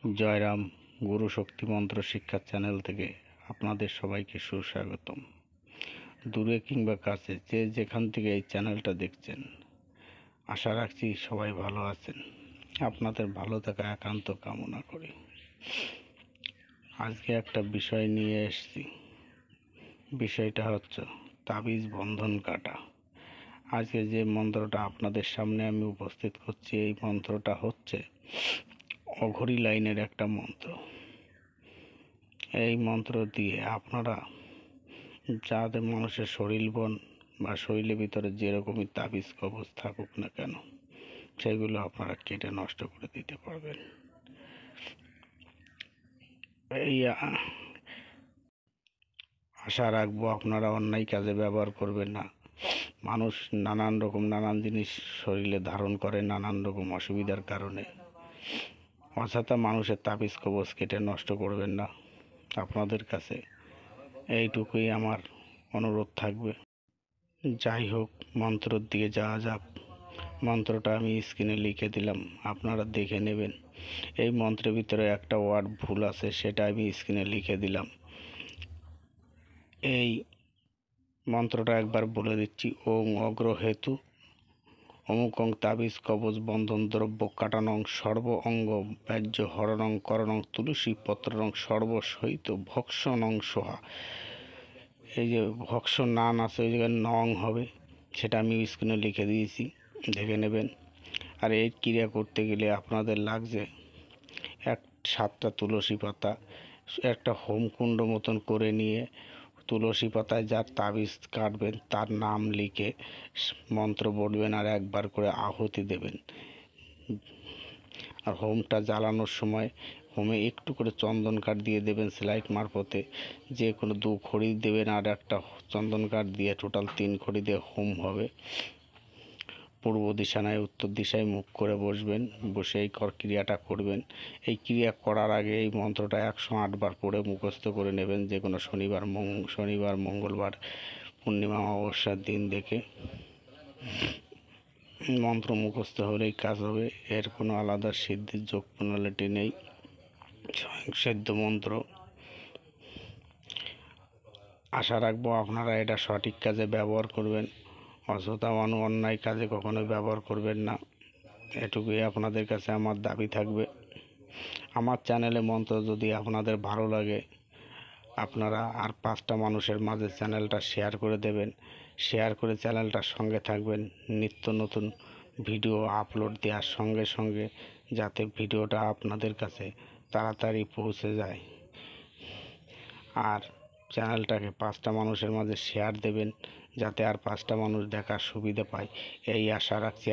জয়রাম গুরু শক্তি মন্ত্র শিক্ষা চ্যানেল থেকে আপনাদের সবাইকে সুস্বাগতম। দূরে কিংবা কাছে যে যেখান থেকে এই চ্যানেলটা দেখছেন, আশা রাখছি সবাই ভালো আছেন। আপনাদের ভালো থাকা একান্ত কামনা করি। আজকে একটা বিষয় নিয়ে এসেছি। বিষয়টা হচ্ছে তাবিজ বন্ধন কাটা। আজকে যে মন্ত্রটা আপনাদের সামনে আমি উপস্থিত করছি, এই মন্ত্রটা হচ্ছে অঘরী লাইনের একটা মন্ত্র। এই মন্ত্র দিয়ে আপনারা যাদের মানুষের শরীর বন বা শরীরের ভিতরে যেরকমই তাবিজ কবজ থাকুক না কেন, সেগুলো আপনারা কেটে নষ্ট করে দিতে পারবেন। এই আশা রাখবো আপনারা অন্যায় কাজে ব্যবহার করবেন না। মানুষ নানান জিনিস শরীরে ধারণ করে নানান রকম অসুবিধার কারণে। অযথা মানুষের তাবিজ কবজ কেটে নষ্ট করবেন না। আপনাদের কাছে এইটুকুই আমার অনুরোধ থাকবে। যাই হোক, মন্ত্রর দিকে যাওয়া যাক। মন্ত্রটা আমি স্ক্রিনে লিখে দিলাম, আপনারা দেখে নেবেন। এই মন্ত্রের ভিতরে একটা ওয়ার্ড ভুল আছে, সেটা আমি স্ক্রিনে লিখে দিলাম। এই মন্ত্রটা একবার বলে দিচ্ছি। ওং অগ্রহেতু অমুকং তাবিজ কবচ বন্ধন দ্রব্য কাটানং সর্ব অঙ্গ ব্যাজ্য হরণং করণং তুলসী পত্রং সর্বসহিত ভক্ষণং সোহা। এই যে ভক্ষ নান আছে, ওই জায়গায় নং হবে, সেটা আমি স্ক্রিনে লিখে দিয়েছি, দেখে নেবেন। আর এই ক্রিয়া করতে গেলে আপনাদের লাগছে 7টা তুলসী পাতা, একটা হোমকুণ্ড মতন করে নিয়ে তুলসী পাতায় যার তাবিজ কাটবেন তার নাম লিখে মন্ত্র বলবেন আর একবার করে আহুতি দেবেন। আর হোমটা জ্বালানোর সময় হোমে একটু করে চন্দন কাঠ দিয়ে দেবেন স্লাইড মারফতে। যে কোনো 2 খড়ি দেবেন আর একটা চন্দন কাঠ দিয়ে, টোটাল 3 খড়ি দিয়ে হোম হবে। পূর্ব দিশা নয় উত্তর দিশায় মুখ করে বসবেন, বসে এই ক্রিয়াটা করবেন। এই ক্রিয়া করার আগে এই মন্ত্রটা 108 বার পড়ে মুখস্থ করে নেবেন। যে কোনো শনিবার মঙ্গলবার পূর্ণিমা অমাবস্যার দিন দেখে মন্ত্র মুখস্থ হলেই কাজ হবে। এর কোনো আলাদা সিদ্ধির যোগ প্রণালীটি নেই। স্বয়ংসিদ্ধ মন্ত্র। আশা রাখবো আপনারা এটা সঠিক কাজে ব্যবহার করবেন। অযথা অন্যায় কাজে কখনোই ব্যবহার করবেন না, এটুকুই আপনাদের কাছে আমার দাবি থাকবে। আমার চ্যানেলে মন্ত্র যদি আপনাদের ভালো লাগে, আপনারা আর 5টা মানুষের মাঝে চ্যানেলটা শেয়ার করে দেবেন। শেয়ার করে চ্যানেলটার সঙ্গে থাকবেন। নিত্য নতুন ভিডিও আপলোড দেওয়ার সঙ্গে সঙ্গে যাতে ভিডিওটা আপনাদের কাছে তাড়াতাড়ি পৌঁছে যায়। আর চ্যানেলটাকে 5টা মানুষের মাঝে শেয়ার দেবেন, যাতে আর 5টা মানুষ দেখার সুবিধা পায়, এই আশা রাখছি।